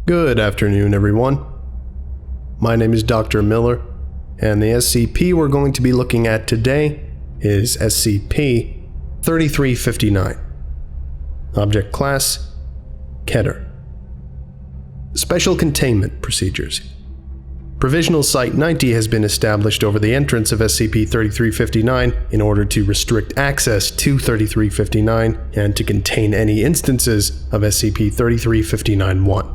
Good afternoon, everyone. My name is Dr. Miller, and the SCP we're going to be looking at today is SCP-3359. Object Class: Keter. Special Containment Procedures. Provisional Site-90 has been established over the entrance of SCP-3359 in order to restrict access to 3359 and to contain any instances of SCP-3359-1.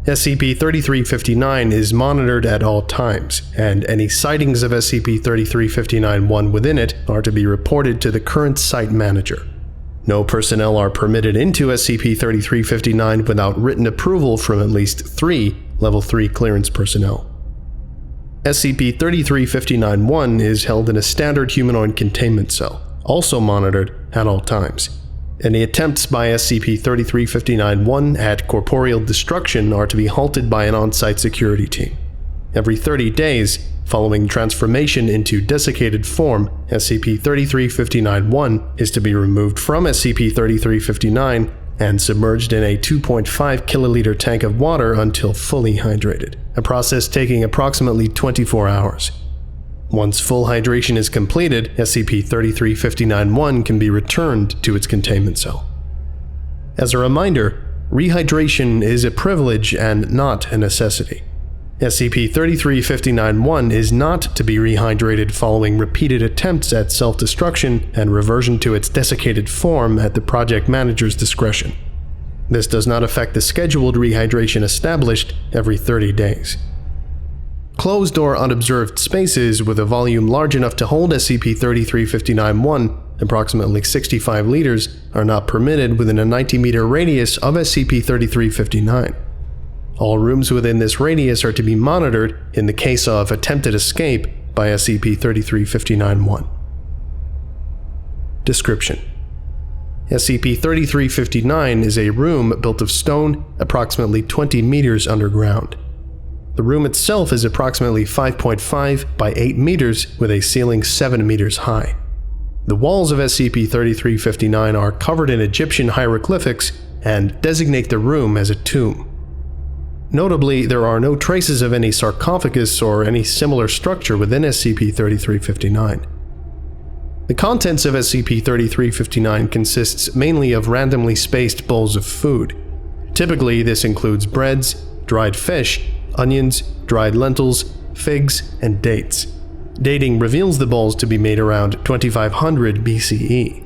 SCP-3359 is monitored at all times, and any sightings of SCP-3359-1 within it are to be reported to the current site manager. No personnel are permitted into SCP-3359 without written approval from at least 3 Level 3 clearance personnel. SCP-3359-1 is held in a standard humanoid containment cell, also monitored at all times. Any attempts by SCP-3359-1 at corporeal destruction are to be halted by an on-site security team. Every 30 days, following transformation into desiccated form, SCP-3359-1 is to be removed from SCP-3359 and submerged in a 2.5 kiloliter tank of water until fully hydrated, a process taking approximately 24 hours. Once full hydration is completed, SCP-3359-1 can be returned to its containment cell. As a reminder, rehydration is a privilege and not a necessity. SCP-3359-1 is not to be rehydrated following repeated attempts at self-destruction and reversion to its desiccated form at the project manager's discretion. This does not affect the scheduled rehydration established every 30 days. Closed or unobserved spaces with a volume large enough to hold SCP-3359-1, approximately 65 liters, are not permitted within a 90-meter radius of SCP-3359. All rooms within this radius are to be monitored in the case of attempted escape by SCP-3359-1. Description: SCP-3359 is a room built of stone approximately 20 meters underground. The room itself is approximately 5.5 by 8 meters with a ceiling 7 meters high. The walls of SCP-3359 are covered in Egyptian hieroglyphics and designate the room as a tomb. Notably, there are no traces of any sarcophagus or any similar structure within SCP-3359. The contents of SCP-3359 consists mainly of randomly spaced bowls of food. Typically, this includes breads, dried fish, onions, dried lentils, figs, and dates. Dating reveals the bowls to be made around 2500 BCE.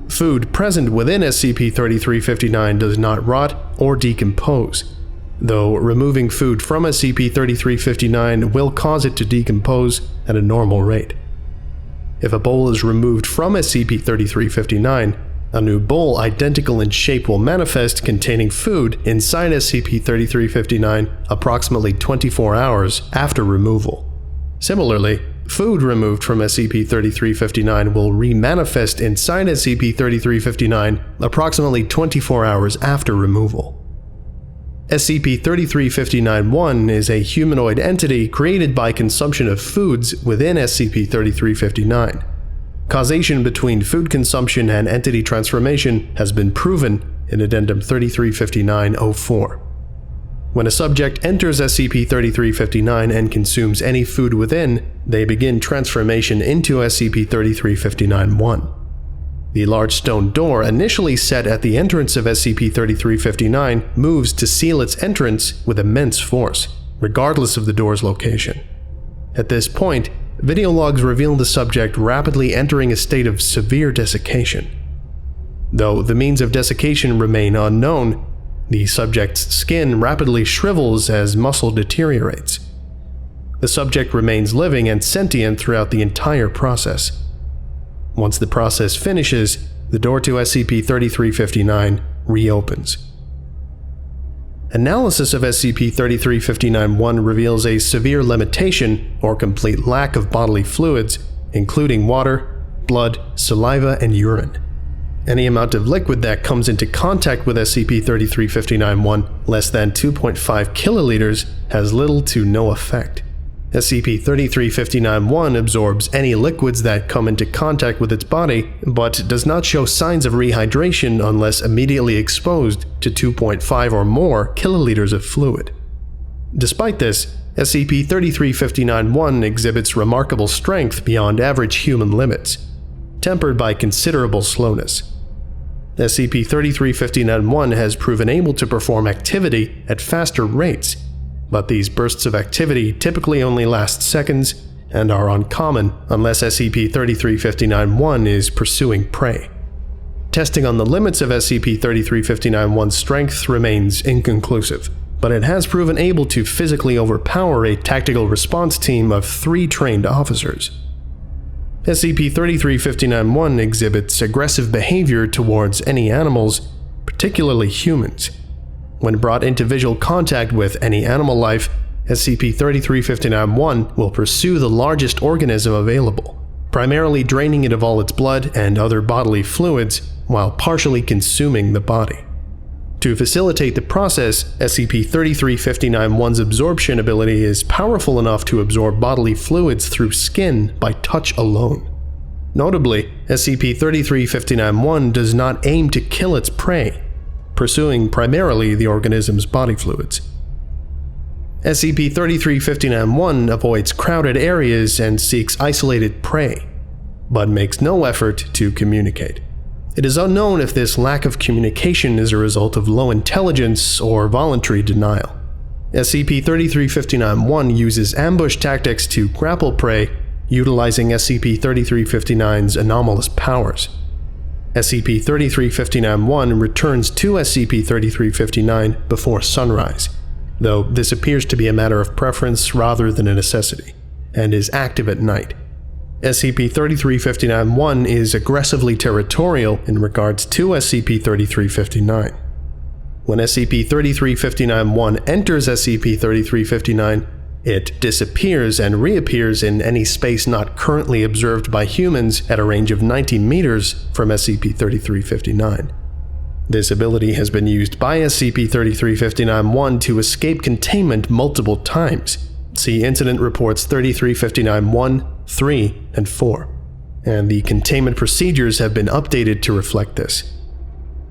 Food present within SCP-3359 does not rot or decompose, though removing food from SCP-3359 will cause it to decompose at a normal rate. If a bowl is removed from SCP-3359, a new bowl identical in shape will manifest containing food inside SCP-3359 approximately 24 hours after removal. Similarly, food removed from SCP-3359 will remanifest inside SCP-3359 approximately 24 hours after removal. SCP-3359-1 is a humanoid entity created by consumption of foods within SCP-3359. Causation between food consumption and entity transformation has been proven in Addendum 3359-04. When a subject enters SCP-3359 and consumes any food within, they begin transformation into SCP-3359-1. The large stone door initially set at the entrance of SCP-3359 moves to seal its entrance with immense force, regardless of the door's location. At this point, video logs reveal the subject rapidly entering a state of severe desiccation. Though the means of desiccation remain unknown, the subject's skin rapidly shrivels as muscle deteriorates. The subject remains living and sentient throughout the entire process. Once the process finishes, the door to SCP-3359 reopens. Analysis of SCP-3359-1 reveals a severe limitation or complete lack of bodily fluids, including water, blood, saliva, and urine. Any amount of liquid that comes into contact with SCP-3359-1, less than 2.5 kiloliters, has little to no effect. SCP-3359-1 absorbs any liquids that come into contact with its body, but does not show signs of rehydration unless immediately exposed to 2.5 or more kiloliters of fluid. Despite this, SCP-3359-1 exhibits remarkable strength beyond average human limits, tempered by considerable slowness. SCP-3359-1 has proven able to perform activity at faster rates, but these bursts of activity typically only last seconds and are uncommon unless SCP-3359-1 is pursuing prey. Testing on the limits of SCP-3359-1's strength remains inconclusive, but it has proven able to physically overpower a tactical response team of 3 trained officers. SCP-3359-1 exhibits aggressive behavior towards any animals, particularly humans. When brought into visual contact with any animal life, SCP-3359-1 will pursue the largest organism available, primarily draining it of all its blood and other bodily fluids while partially consuming the body. To facilitate the process, SCP-3359-1's absorption ability is powerful enough to absorb bodily fluids through skin by touch alone. Notably, SCP-3359-1 does not aim to kill its prey, pursuing primarily the organism's body fluids. SCP-3359-1 avoids crowded areas and seeks isolated prey, but makes no effort to communicate. It is unknown if this lack of communication is a result of low intelligence or voluntary denial. SCP-3359-1 uses ambush tactics to grapple prey, utilizing SCP-3359's anomalous powers. SCP-3359-1 returns to SCP-3359 before sunrise, though this appears to be a matter of preference rather than a necessity, and is active at night. SCP-3359-1 is aggressively territorial in regards to SCP-3359. When SCP-3359-1 enters SCP-3359, it disappears and reappears in any space not currently observed by humans at a range of 90 meters from SCP-3359. This ability has been used by SCP-3359-1 to escape containment multiple times. See Incident Reports 3359-1, 3, and 4, and the containment procedures have been updated to reflect this.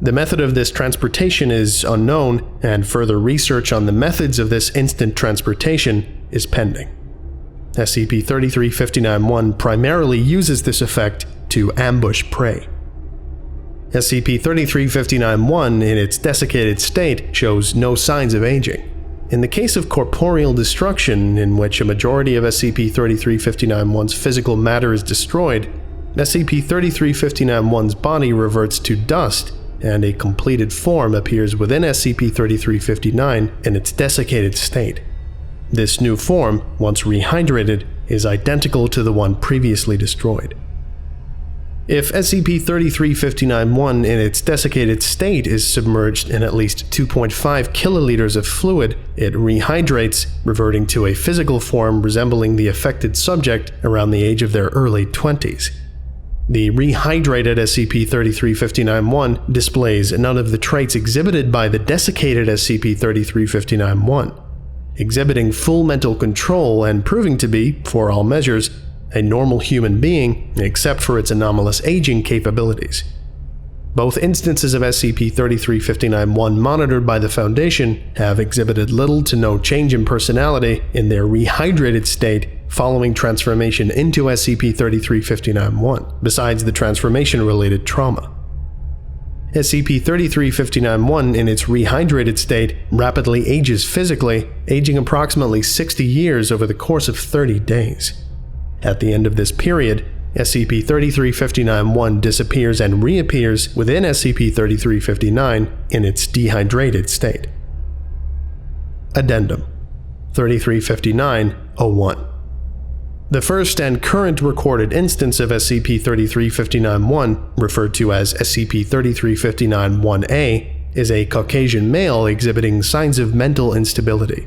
The method of this transportation is unknown, and further research on the methods of this instant transportation is pending. SCP-3359-1 primarily uses this effect to ambush prey. SCP-3359-1 in its desiccated state shows no signs of aging. In the case of corporeal destruction, in which a majority of SCP-3359-1's physical matter is destroyed, SCP-3359-1's body reverts to dust, and a completed form appears within SCP-3359 in its desiccated state. This new form, once rehydrated, is identical to the one previously destroyed. If SCP-3359-1 in its desiccated state is submerged in at least 2.5 kiloliters of fluid, it rehydrates, reverting to a physical form resembling the affected subject around the age of their early 20s. The rehydrated SCP-3359-1 displays none of the traits exhibited by the desiccated SCP-3359-1, exhibiting full mental control and proving to be, for all measures, a normal human being, except for its anomalous aging capabilities. Both instances of SCP-3359-1 monitored by the Foundation have exhibited little to no change in personality in their rehydrated state following transformation into SCP-3359-1, besides the transformation-related trauma. SCP-3359-1 in its rehydrated state rapidly ages physically, aging approximately 60 years over the course of 30 days. At the end of this period, SCP-3359-1 disappears and reappears within SCP-3359 in its dehydrated state. Addendum 3359-01. The first and current recorded instance of SCP-3359-1, referred to as SCP-3359-1A, is a Caucasian male exhibiting signs of mental instability.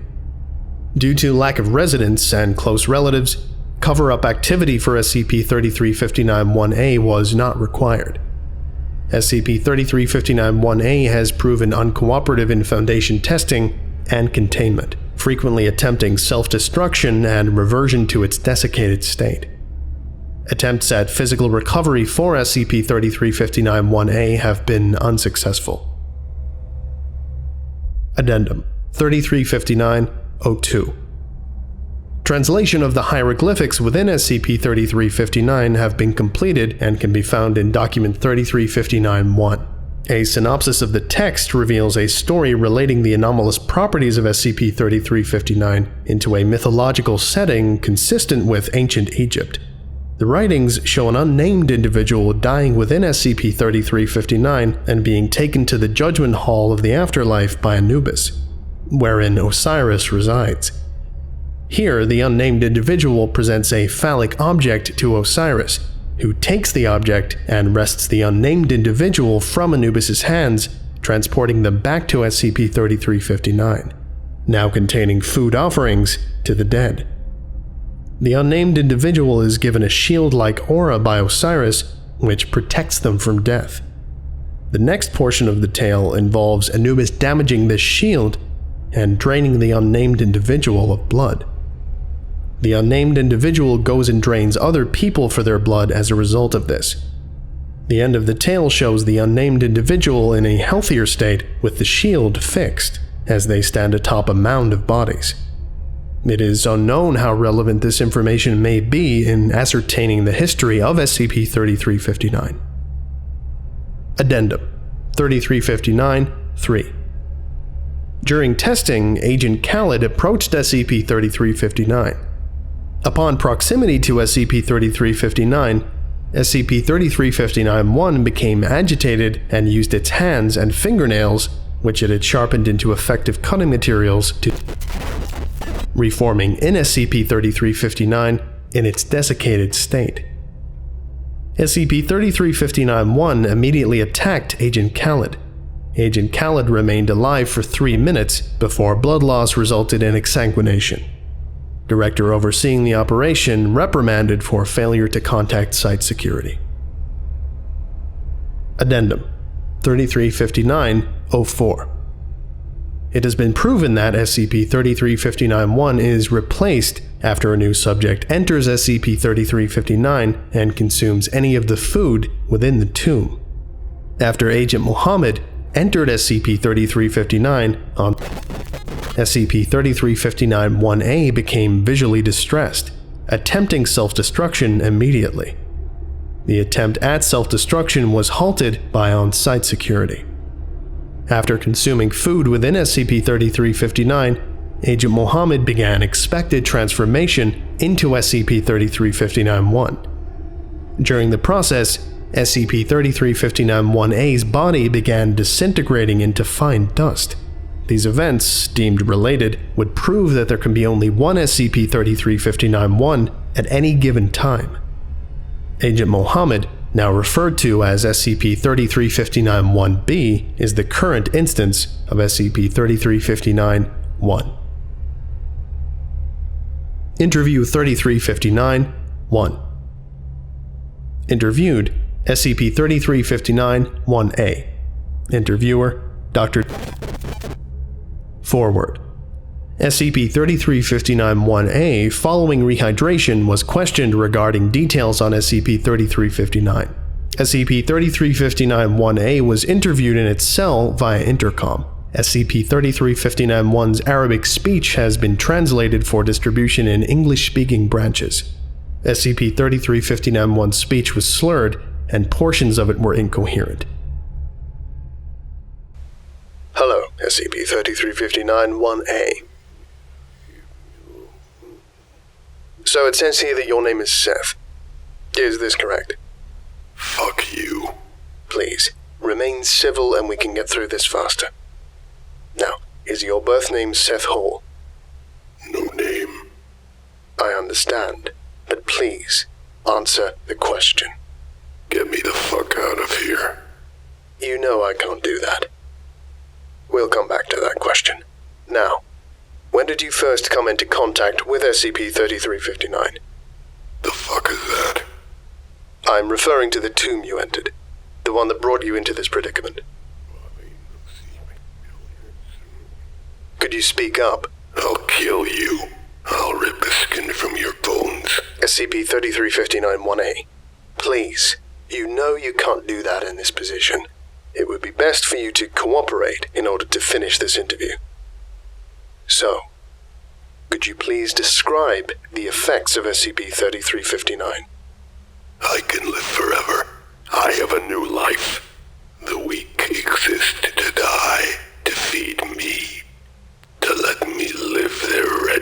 Due to lack of residence and close relatives, cover-up activity for SCP-3359-1A was not required. SCP-3359-1A has proven uncooperative in Foundation testing and containment, frequently attempting self-destruction and reversion to its desiccated state. Attempts at physical recovery for SCP-3359-1A have been unsuccessful. Addendum 3359-02. Translation of the hieroglyphics within SCP-3359 have been completed and can be found in Document 3359-1. A synopsis of the text reveals a story relating the anomalous properties of SCP-3359 into a mythological setting consistent with ancient Egypt. The writings show an unnamed individual dying within SCP-3359 and being taken to the Judgment Hall of the Afterlife by Anubis, wherein Osiris resides. Here, the unnamed individual presents a phallic object to Osiris, who takes the object and wrests the unnamed individual from Anubis' hands, transporting them back to SCP-3359, now containing food offerings to the dead. The unnamed individual is given a shield-like aura by Osiris, which protects them from death. The next portion of the tale involves Anubis damaging this shield and draining the unnamed individual of blood. The unnamed individual goes and drains other people for their blood as a result of this. The end of the tale shows the unnamed individual in a healthier state with the shield fixed as they stand atop a mound of bodies. It is unknown how relevant this information may be in ascertaining the history of SCP-3359. Addendum 3359-3. During testing, Agent Khaled approached SCP-3359. Upon proximity to SCP-3359, SCP-3359-1 became agitated and used its hands and fingernails, which it had sharpened into effective cutting materials, to reforming in SCP-3359 in its desiccated state. SCP-3359-1 immediately attacked Agent Khaled. Agent Khaled remained alive for 3 minutes before blood loss resulted in exsanguination. Director overseeing the operation reprimanded for failure to contact site security. Addendum 3359-04. It has been proven that SCP-3359-1 is replaced after a new subject enters SCP-3359 and consumes any of the food within the tomb. After Agent Mohamed entered SCP-3359 on SCP-3359-1A became visually distressed, attempting self-destruction immediately. The attempt at self-destruction was halted by on-site security. After consuming food within SCP-3359, Agent Mohamed began expected transformation into SCP-3359-1. During the process, SCP-3359-1A's body began disintegrating into fine dust. These events, deemed related, would prove that there can be only one SCP-3359-1 at any given time. Agent Mohamed, now referred to as SCP-3359-1B, is the current instance of SCP-3359-1. Interview 3359-1. Interviewed, SCP-3359-1A. Interviewer, Dr. Forward. SCP-3359-1A, following rehydration, was questioned regarding details on SCP-3359. SCP-3359-1A was interviewed in its cell via intercom. SCP-3359-1's Arabic speech has been translated for distribution in English-speaking branches. SCP-3359-1's speech was slurred, and portions of it were incoherent. Hello, SCP-3359-1A. So it says here that your name is Seth. Is this correct? Fuck you. Please, remain civil and we can get through this faster. Now, is your birth name Seth Hall? No name. I understand, but please, answer the question. Get me the fuck out of here. You know I can't do that. We'll come back to that question. Now, when did you first come into contact with SCP-3359? The fuck is that? I'm referring to the tomb you entered, the one that brought you into this predicament. Could you speak up? I'll kill you. I'll rip the skin from your bones. SCP-3359-1A. Please, you know you can't do that in this position. It would be best for you to cooperate in order to finish this interview. So, could you please describe the effects of SCP-3359? I can live forever. I have a new life. The weak exist to die, to feed me, to let me live their red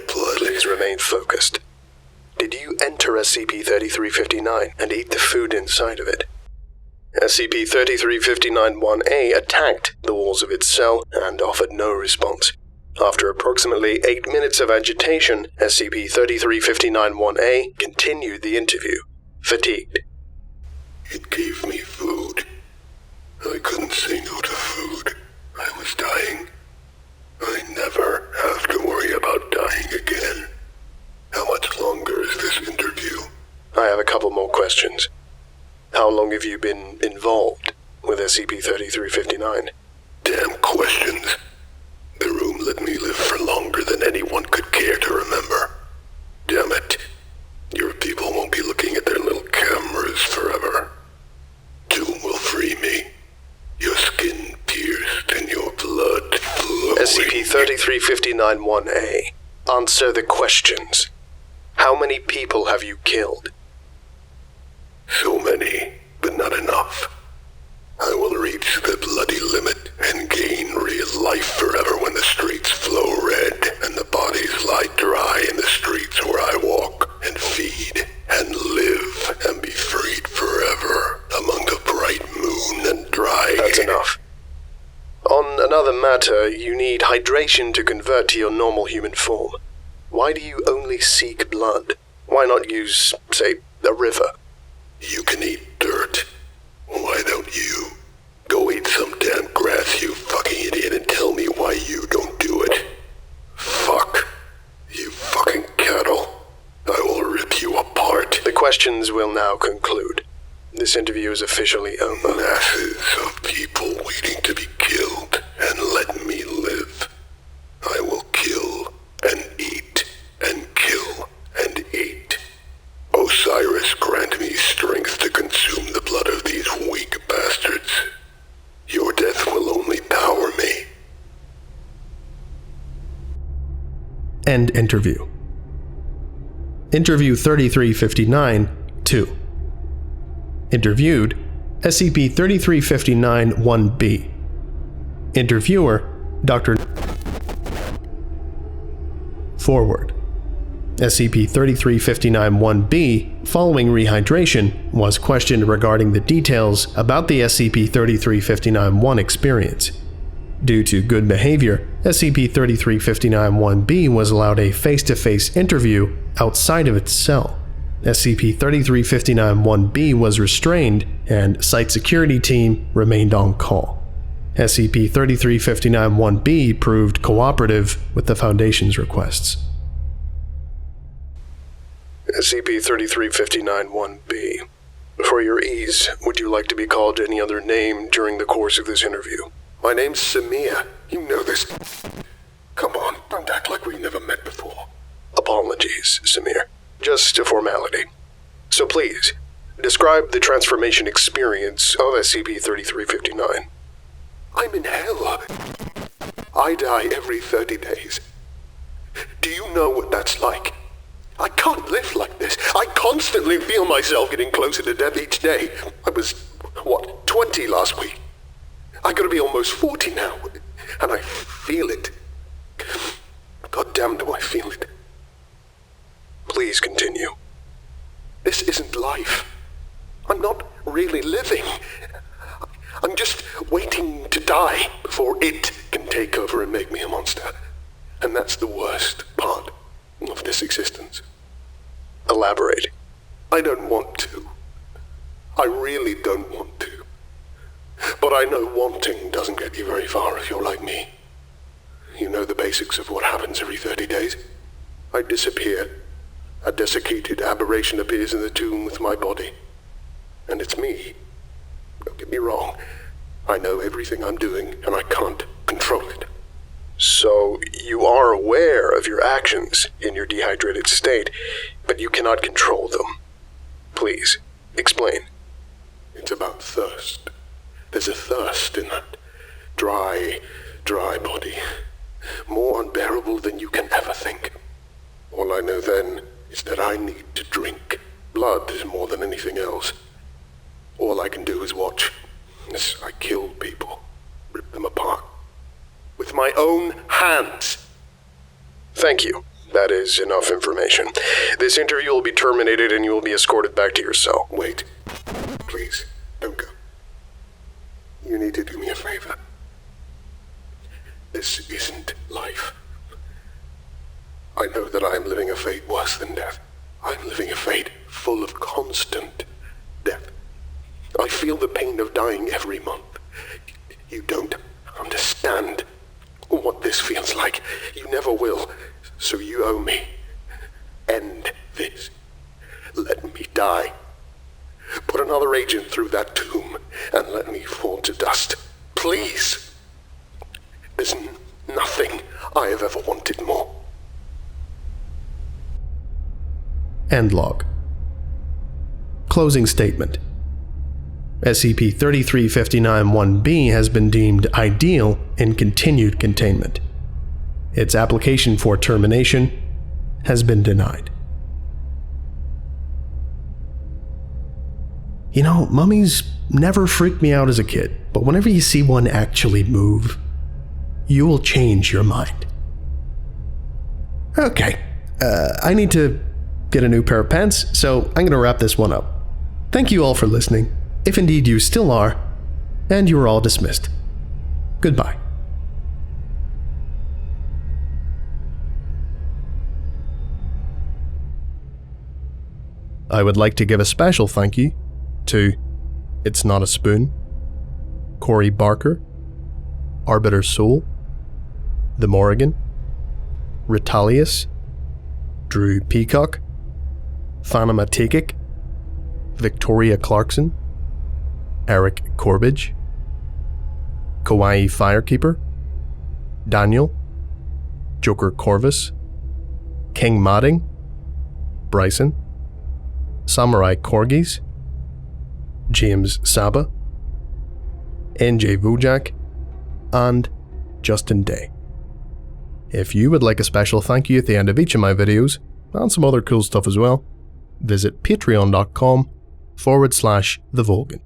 blood. Please remain focused. Did you enter SCP-3359 and eat the food inside of it? SCP-3359-1A attacked the walls of its cell and offered no response. After approximately 8 minutes of agitation, SCP-3359-1A continued the interview, fatigued. It gave me food. I couldn't say no to food. I was dying. I never have to worry about dying again. How much longer is this interview? I have a couple more questions. How long have you been involved with SCP-3359? Damn questions. The room let me live for longer than anyone could care to remember. Damn it. Your people won't be looking at their little cameras forever. Doom will free me. Your skin pierced and your blood flowing. SCP-3359-1A. Answer the questions. How many people have you killed? So many, but not enough. I will reach the bloody limit and gain real life forever when the streets flow red and the bodies lie dry in the streets where I walk and feed and live and be freed forever among the bright moon and dry That's enough. On another matter, you need hydration to convert to your normal human form. Why do you only seek blood? Why not use, say, a river? You can eat dirt. Why don't you? Go eat some damn grass, you fucking idiot, and tell me why you don't do it. Fuck. You fucking cattle. I will rip you apart. The questions will now conclude. This interview is officially over. Masses of people waiting to be killed and let me live. I will kill and eat and kill and eat. Osiris, grant me strength to consume the blood of these weak bastards. Your death will only power me. End interview. Interview 3359-2. Interviewed, SCP-3359-1B. Interviewer, Dr. Forward. SCP-3359-1B, following rehydration, was questioned regarding the details about the SCP-3359-1 experience. Due to good behavior, SCP-3359-1B was allowed a face-to-face interview outside of its cell. SCP-3359-1B was restrained, and Site Security Team remained on call. SCP-3359-1B proved cooperative with the Foundation's requests. SCP-3359-1B. For your ease, would you like to be called any other name during the course of this interview? My name's Samir. You know this. Come on, don't act like we've never met before. Apologies, Samir. Just a formality. So please, describe the transformation experience of SCP-3359. I'm in hell. I die every 30 days. Do you know what that's like? I can't live like this. I constantly feel myself getting closer to death each day. I was, 20 last week? I gotta be almost 40 now, and I feel it. God damn, do I feel it. Please continue. This isn't life. I'm not really living. I'm just waiting to die before it can take over and make me a monster. And that's the worst part of this existence. Elaborate. I don't want to. I really don't want to. But I know wanting doesn't get you very far if you're like me. You know the basics of what happens every 30 days. I disappear. A desiccated aberration appears in the tomb with my body. And it's me. Don't get me wrong. I know everything I'm doing, and I can't control it. So, you are aware of your actions in your dehydrated state, but you cannot control them. Please, explain. It's about thirst. There's a thirst in that dry body. More unbearable than you can ever think. All I know then is that I need to drink. Blood is more than anything else. All I can do is watch as I kill people, rip them apart. With my own hands. Thank you. That is enough information. This interview will be terminated and you will be escorted back to your cell. Wait. Please, don't go. You need to do me a favor. This isn't life. I know that I am living a fate worse than death. I'm living a fate full of constant death. I feel the pain of dying every month. You don't understand what this feels like. You never will. So you owe me. End this. Let me die. Put another agent through that tomb and let me fall to dust. Please. There's nothing I have ever wanted more. End log. Closing statement. SCP-3359-1B has been deemed ideal in continued containment. Its application for termination has been denied. You know, mummies never freaked me out as a kid, but whenever you see one actually move, you will change your mind. Okay, I need to get a new pair of pants, so I'm going to wrap this one up. Thank you all for listening, if indeed you still are, and you are all dismissed. Goodbye. I would like to give a special thank you to It's Not a Spoon, Corey Barker, Arbiter Soul, The Morrigan, Ritalius, Drew Peacock, Thanama Tikik, Victoria Clarkson, Eric Corbidge, Kawaii Firekeeper, Daniel, Joker Corvus, King Madding, Bryson, Samurai Corgis, James Saba, NJ Vujak, and Justin Day. If you would like a special thank you at the end of each of my videos, and some other cool stuff as well, visit patreon.com/TheVolgun.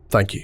Thank you.